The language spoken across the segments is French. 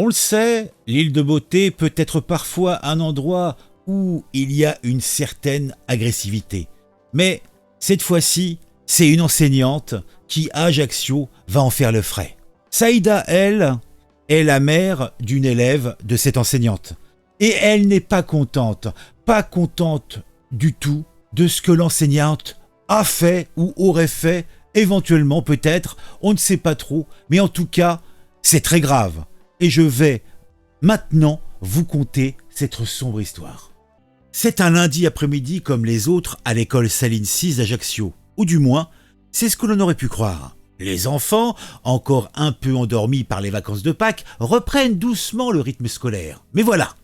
On le sait, l'île de Beauté peut être parfois un endroit où il y a une certaine agressivité. Mais cette fois-ci, c'est une enseignante qui, à Ajaccio, va en faire le frais. Saïda, elle, est la mère d'une élève de cette enseignante. Et elle n'est pas contente du tout de ce que l'enseignante a fait ou aurait fait, éventuellement peut-être, on ne sait pas trop, mais en tout cas, c'est très grave. Et je vais maintenant vous conter cette sombre histoire. C'est un lundi après-midi comme les autres à l'école Saline 6 d'Ajaccio, ou du moins, c'est ce que l'on aurait pu croire. Les enfants, encore un peu endormis par les vacances de Pâques, reprennent doucement le rythme scolaire. Mais voilà,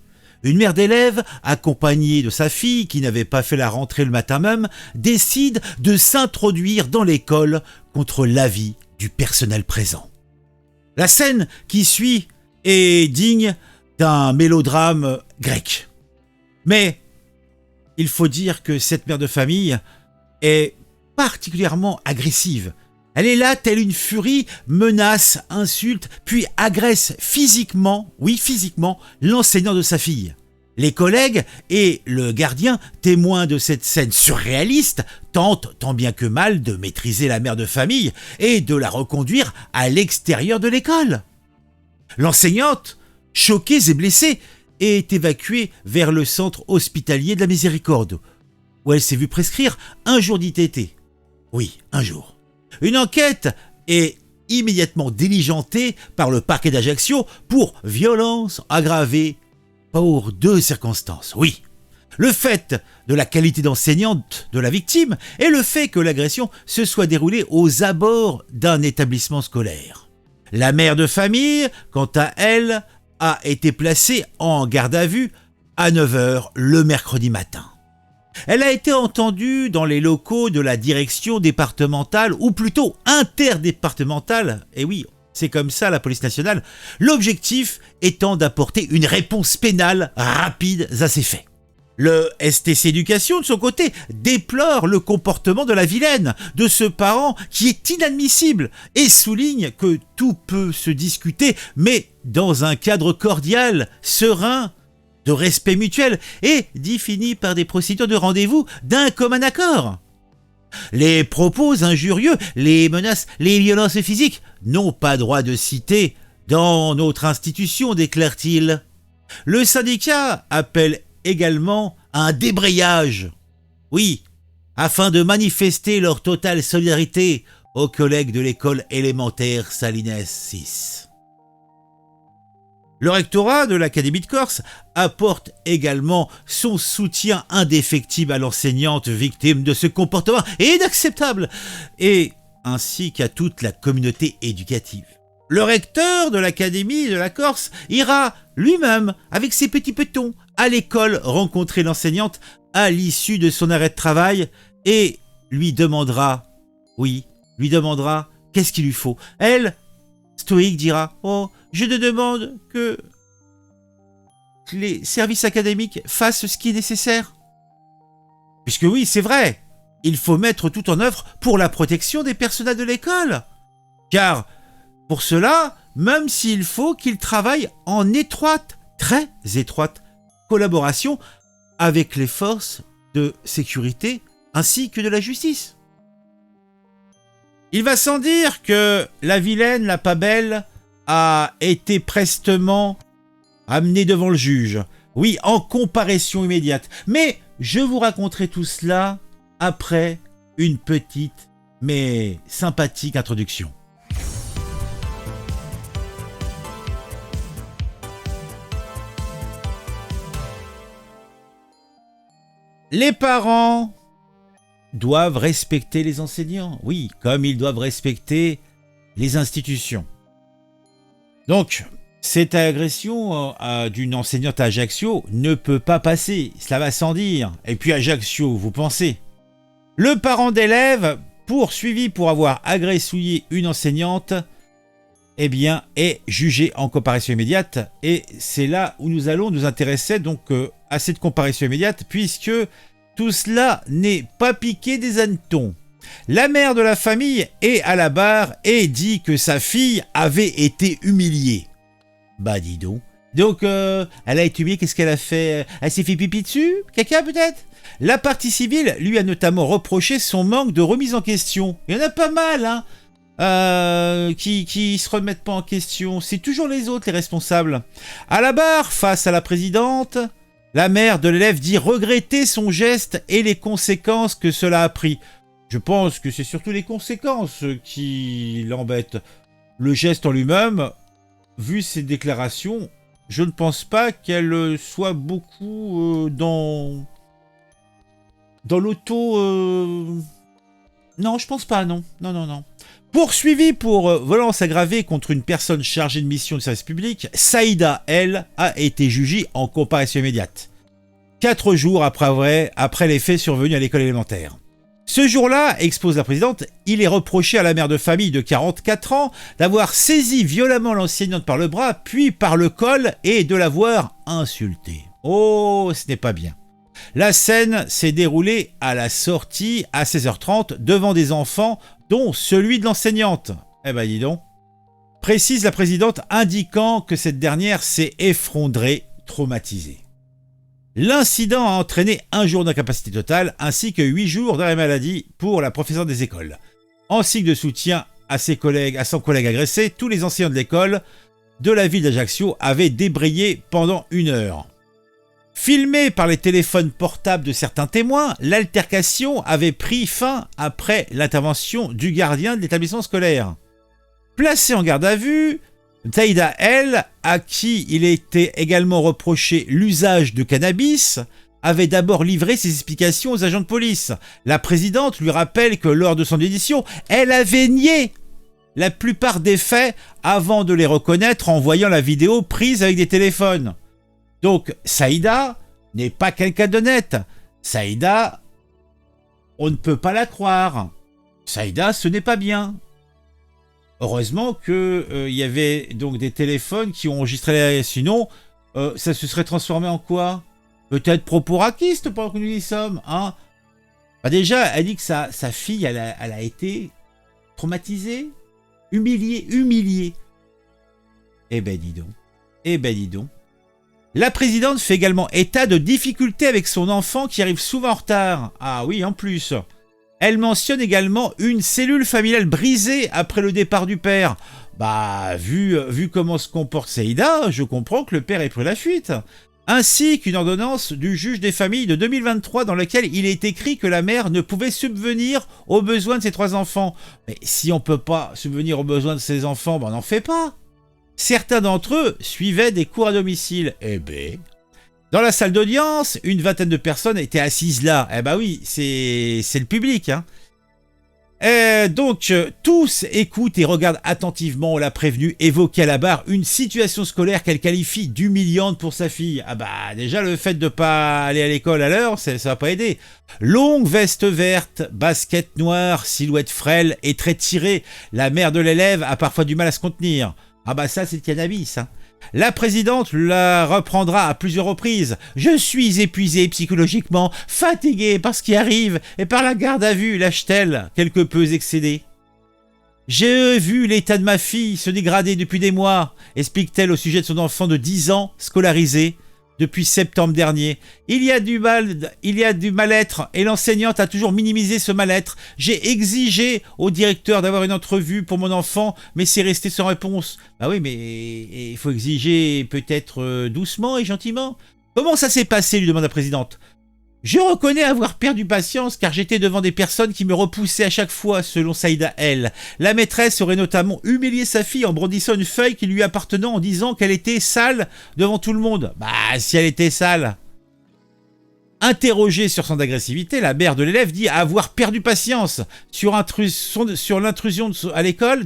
une mère d'élève, accompagnée de sa fille qui n'avait pas fait la rentrée le matin même, décide de s'introduire dans l'école contre l'avis du personnel présent. La scène qui suit est digne d'un mélodrame grec. Mais il faut dire que cette mère de famille est particulièrement agressive. Elle est là, telle une furie, menace, insulte, puis agresse physiquement, l'enseignant de sa fille. Les collègues et le gardien, témoins de cette scène surréaliste, tentent tant bien que mal de maîtriser la mère de famille et de la reconduire à l'extérieur de l'école. L'enseignante, choquée et blessée, est évacuée vers le centre hospitalier de la Miséricorde, où elle s'est vue prescrire un jour d'ITT. Oui, un jour. Une enquête est immédiatement diligentée par le parquet d'Ajaccio pour violence aggravée pour 2 circonstances. Oui, le fait de la qualité d'enseignante de la victime et le fait que l'agression se soit déroulée aux abords d'un établissement scolaire. La mère de famille, quant à elle, a été placée en garde à vue à 9h le mercredi matin. Elle a été entendue dans les locaux de la direction départementale, ou plutôt interdépartementale, et oui, c'est comme ça la police nationale, l'objectif étant d'apporter une réponse pénale rapide à ces faits. Le STC Éducation, de son côté, déplore le comportement de la vilaine, de ce parent qui est inadmissible, et souligne que tout peut se discuter, mais dans un cadre cordial, serein, de respect mutuel, et défini par des procédures de rendez-vous d'un commun accord. Les propos injurieux, les menaces, les violences physiques n'ont pas droit de citer dans notre institution, déclare-t-il. Le syndicat appelle également à un débrayage. Oui, afin de manifester leur totale solidarité aux collègues de l'école élémentaire Salines 6. Le rectorat de l'Académie de Corse apporte également son soutien indéfectible à l'enseignante victime de ce comportement inacceptable, et ainsi qu'à toute la communauté éducative. Le recteur de l'Académie de la Corse ira lui-même, avec ses petits petons, à l'école rencontrer l'enseignante à l'issue de son arrêt de travail et lui demandera qu'est-ce qu'il lui faut. Elle, stoïque, dira « Oh, je te demande que les services académiques fassent ce qui est nécessaire. » Puisque oui, c'est vrai, il faut mettre tout en œuvre pour la protection des personnels de l'école. Car pour cela, même s'il faut qu'ils travaillent en étroite, très étroite collaboration avec les forces de sécurité ainsi que de la justice. Il va sans dire que la vilaine, la pas belle, a été prestement amenée devant le juge. Oui, en comparution immédiate. Mais je vous raconterai tout cela après une petite mais sympathique introduction. Les parents doivent respecter les enseignants, oui, comme ils doivent respecter les institutions. Donc, cette agression d'une enseignante à Ajaccio ne peut pas passer, cela va sans dire. Et puis Ajaccio, vous pensez. Le parent d'élève, poursuivi pour avoir agressouillé une enseignante, eh bien, est jugé en comparution immédiate. Et c'est là où nous allons nous intéresser donc à cette comparution immédiate, puisque tout cela n'est pas piqué des hannetons. La mère de la famille est à la barre et dit que sa fille avait été humiliée. Bah dis donc. Donc, elle a été humiliée, qu'est-ce qu'elle a fait? Elle s'est fait pipi dessus? Caca peut-être? La partie civile lui a notamment reproché son manque de remise en question. Il y en a pas mal, hein, qui se remettent pas en question. C'est toujours les autres les responsables. À la barre, face à la présidente, la mère de l'élève dit regretter son geste et les conséquences que cela a pris. Je pense que c'est surtout les conséquences qui l'embêtent. Le geste en lui-même, vu ses déclarations, je ne pense pas qu'elle soit beaucoup dans l'auto... Non, je pense pas, non. Non. Poursuivie pour violence aggravée contre une personne chargée de mission de service public, Saïda, elle, a été jugée en comparution immédiate. 4 jours après les faits survenus à l'école élémentaire. Ce jour-là, expose la présidente, il est reproché à la mère de famille de 44 ans d'avoir saisi violemment l'enseignante par le bras, puis par le col, et de l'avoir insultée. Oh, ce n'est pas bien. La scène s'est déroulée à la sortie à 16h30 devant des enfants, dont celui de l'enseignante. Eh ben dis donc. Précise la présidente, indiquant que cette dernière s'est effondrée, traumatisée. L'incident a entraîné 1 jour d'incapacité totale ainsi que 8 jours d'arrêt maladie pour la professeure des écoles. En signe de soutien à son collègue agressé, tous les enseignants de l'école de la ville d'Ajaccio avaient débrayé pendant 1 heure. Filmée par les téléphones portables de certains témoins, l'altercation avait pris fin après l'intervention du gardien de l'établissement scolaire. Placée en garde à vue, Saïda, elle, à qui il était également reproché l'usage de cannabis, avait d'abord livré ses explications aux agents de police. La présidente lui rappelle que lors de son audition, elle avait nié la plupart des faits avant de les reconnaître en voyant la vidéo prise avec des téléphones. Donc, Saïda n'est pas quelqu'un d'honnête. Saïda, on ne peut pas la croire. Saïda, ce n'est pas bien. Heureusement qu'il y avait donc des téléphones qui ont enregistré, sinon ça se serait transformé en quoi? Peut-être propos racistes pendant que nous y sommes, hein? Bah déjà, elle dit que sa fille, elle a été traumatisée, humiliée. Eh ben dis donc. La présidente fait également état de difficultés avec son enfant qui arrive souvent en retard. Ah oui, en plus. Elle mentionne également une cellule familiale brisée après le départ du père. Bah, vu comment se comporte Saïda, je comprends que le père ait pris la fuite. Ainsi qu'une ordonnance du juge des familles de 2023 dans laquelle il est écrit que la mère ne pouvait subvenir aux besoins de ses 3 enfants. Mais si on ne peut pas subvenir aux besoins de ses enfants, ben on n'en fait pas. Certains d'entre eux suivaient des cours à domicile. Eh ben... Dans la salle d'audience, une 20aine de personnes étaient assises là. Eh ben oui, c'est le public, hein. Donc, tous écoutent et regardent attentivement la prévenue évoquer à la barre une situation scolaire qu'elle qualifie d'humiliante pour sa fille. Ah bah, déjà, le fait de pas aller à l'école à l'heure, ça va pas aider. Longue veste verte, basket noire, silhouette frêle et très tirée. La mère de l'élève a parfois du mal à se contenir. Ah bah ça, c'est le cannabis, hein. La présidente la reprendra à plusieurs reprises. « Je suis épuisée psychologiquement, fatiguée par ce qui arrive et par la garde à vue, lâche-t-elle, quelque peu excédée. J'ai vu l'état de ma fille se dégrader depuis des mois, explique-t-elle au sujet de son enfant de 10 ans, scolarisé depuis septembre dernier. Il y a du mal-être et l'enseignante a toujours minimisé ce mal-être. J'ai exigé au directeur d'avoir une entrevue pour mon enfant, mais c'est resté sans réponse. Bah oui, mais il faut exiger peut-être doucement et gentiment. Comment ça s'est passé, lui demande la présidente. Je reconnais avoir perdu patience car j'étais devant des personnes qui me repoussaient à chaque fois, selon Saïda L. La maîtresse aurait notamment humilié sa fille en brandissant une feuille qui lui appartenant en disant qu'elle était sale devant tout le monde. Bah, si elle était sale. Interrogée sur son agressivité, la mère de l'élève dit avoir perdu patience sur l'intrusion à l'école,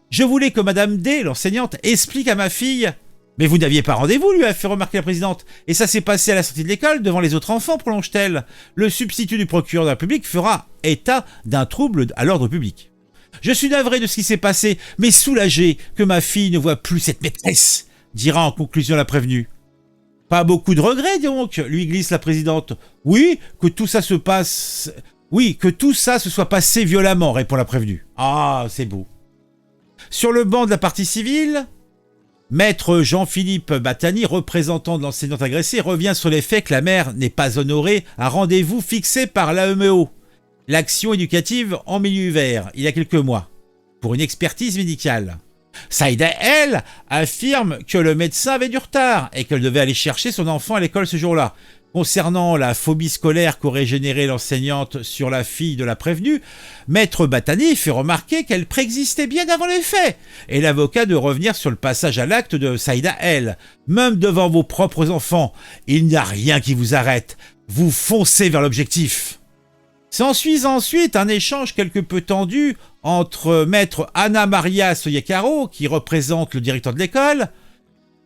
Je voulais que Madame D, l'enseignante, explique à ma fille... Mais vous n'aviez pas rendez-vous, lui a fait remarquer la présidente. Et ça s'est passé à la sortie de l'école, devant les autres enfants, prolonge-t-elle. Le substitut du procureur de la République fera état d'un trouble à l'ordre public. Je suis navré de ce qui s'est passé, mais soulagé que ma fille ne voit plus cette maîtresse, dira en conclusion la prévenue. Pas beaucoup de regrets, donc, lui glisse la présidente. Oui, que tout ça se soit passé violemment, répond la prévenue. Ah, c'est beau. Sur le banc de la partie civile... Maître Jean-Philippe Battani, représentant de l'enseignante agressée, revient sur les faits que la mère n'est pas honorée à rendez-vous fixé par l'AMEO, l'action éducative en milieu ouvert, il y a quelques mois, pour une expertise médicale. Saïda, elle, affirme que le médecin avait du retard et qu'elle devait aller chercher son enfant à l'école ce jour-là. Concernant la phobie scolaire qu'aurait générée l'enseignante sur la fille de la prévenue, Maître Battani fait remarquer qu'elle préexistait bien avant les faits et l'avocat de revenir sur le passage à l'acte de Saïda elle. Même devant vos propres enfants, il n'y a rien qui vous arrête. Vous foncez vers l'objectif. S'ensuit ensuite un échange quelque peu tendu entre Maître Anna Maria Soyekaro, qui représente le directeur de l'école,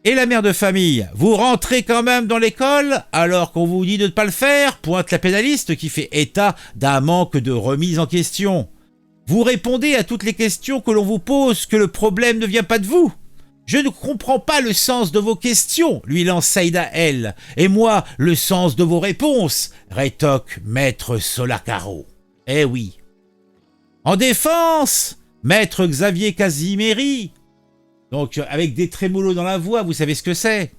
et la mère de famille. Vous rentrez quand même dans l'école alors qu'on vous dit de ne pas le faire, pointe la pénaliste qui fait état d'un manque de remise en question. Vous répondez à toutes les questions que l'on vous pose, que le problème ne vient pas de vous. Je ne comprends pas le sens de vos questions, lui lance Saïda elle. Et moi, le sens de vos réponses, rétoque Maître Solarcaro. Eh oui. En défense, Maître Xavier Casimiri, donc avec des trémolos dans la voix, vous savez ce que c'est.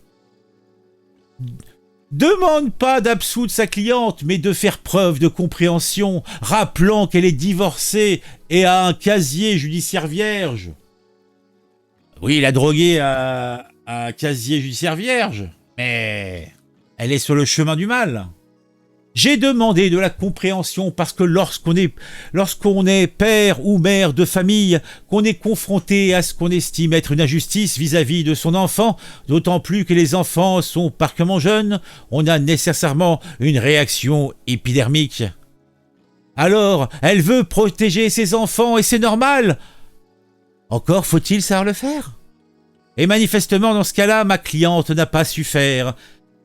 Demande pas d'absoudre sa cliente, mais de faire preuve de compréhension, rappelant qu'elle est divorcée et a un casier judiciaire vierge. Oui, il a drogué un casier judiciaire vierge, mais elle est sur le chemin du mal. J'ai demandé de la compréhension parce que lorsqu'on est père ou mère de famille, qu'on est confronté à ce qu'on estime être une injustice vis-à-vis de son enfant, d'autant plus que les enfants sont parquement jeunes, on a nécessairement une réaction épidermique. Alors, elle veut protéger ses enfants et c'est normal. Encore faut-il savoir le faire. Et manifestement, dans ce cas-là, ma cliente n'a pas su faire.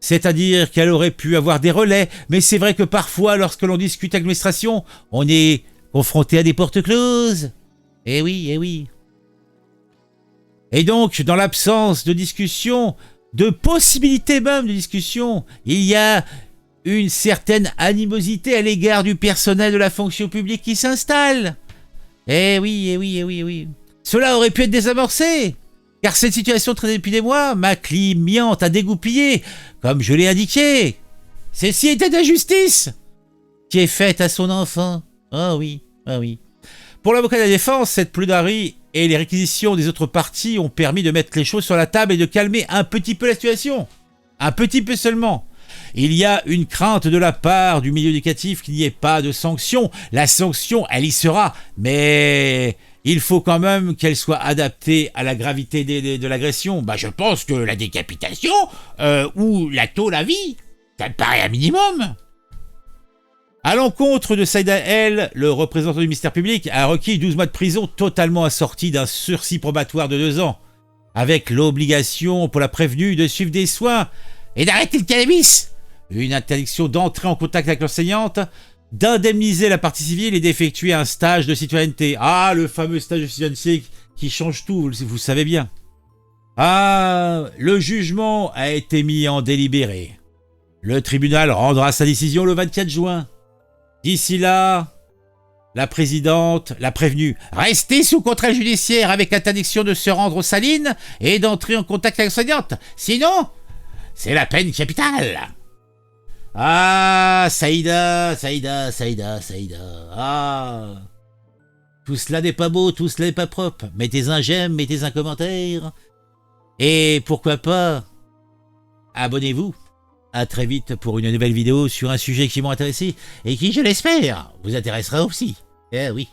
C'est-à-dire qu'elle aurait pu avoir des relais, mais c'est vrai que parfois, lorsque l'on discute avec l'administration, on est confronté à des portes closes. Eh oui, eh oui. Et donc, dans l'absence de discussion, de possibilité même de discussion, il y a une certaine animosité à l'égard du personnel de la fonction publique qui s'installe. Eh oui, eh oui, eh oui, eh oui. Cela aurait pu être désamorcé. Car cette situation traînait depuis des mois, ma cliente a dégoupillé, comme je l'ai indiqué. Celle-ci était d'injustice qui est faite à son enfant. Ah oui, ah oui. Pour l'avocat de la défense, cette plaidoirie et les réquisitions des autres parties ont permis de mettre les choses sur la table et de calmer un petit peu la situation. Un petit peu seulement. Il y a une crainte de la part du milieu éducatif qu'il n'y ait pas de sanction. La sanction, elle y sera, mais il faut quand même qu'elle soit adaptée à la gravité de l'agression. Je pense que la décapitation ou la tôle à vie, ça me paraît un minimum. À l'encontre de Saïda El, le représentant du ministère public a requis 12 mois de prison totalement assorti d'un sursis probatoire de 2 ans, avec l'obligation pour la prévenue de suivre des soins et d'arrêter le cannabis, une interdiction d'entrer en contact avec l'enseignante, d'indemniser la partie civile et d'effectuer un stage de citoyenneté. Ah, le fameux stage de citoyenneté qui change tout, vous savez bien. Ah, le jugement a été mis en délibéré. Le tribunal rendra sa décision le 24 juin. D'ici là, la présidente l'a prévenue. Restez sous contrôle judiciaire avec interdiction de se rendre aux salines et d'entrer en contact avec l'enseignante. Sinon, c'est la peine capitale. Ah, Saïda. Ah. Tout cela n'est pas beau, tout cela n'est pas propre. Mettez un j'aime, mettez un commentaire. Et pourquoi pas, abonnez-vous. À très vite pour une nouvelle vidéo sur un sujet qui m'a intéressé et qui, je l'espère, vous intéressera aussi. Eh oui.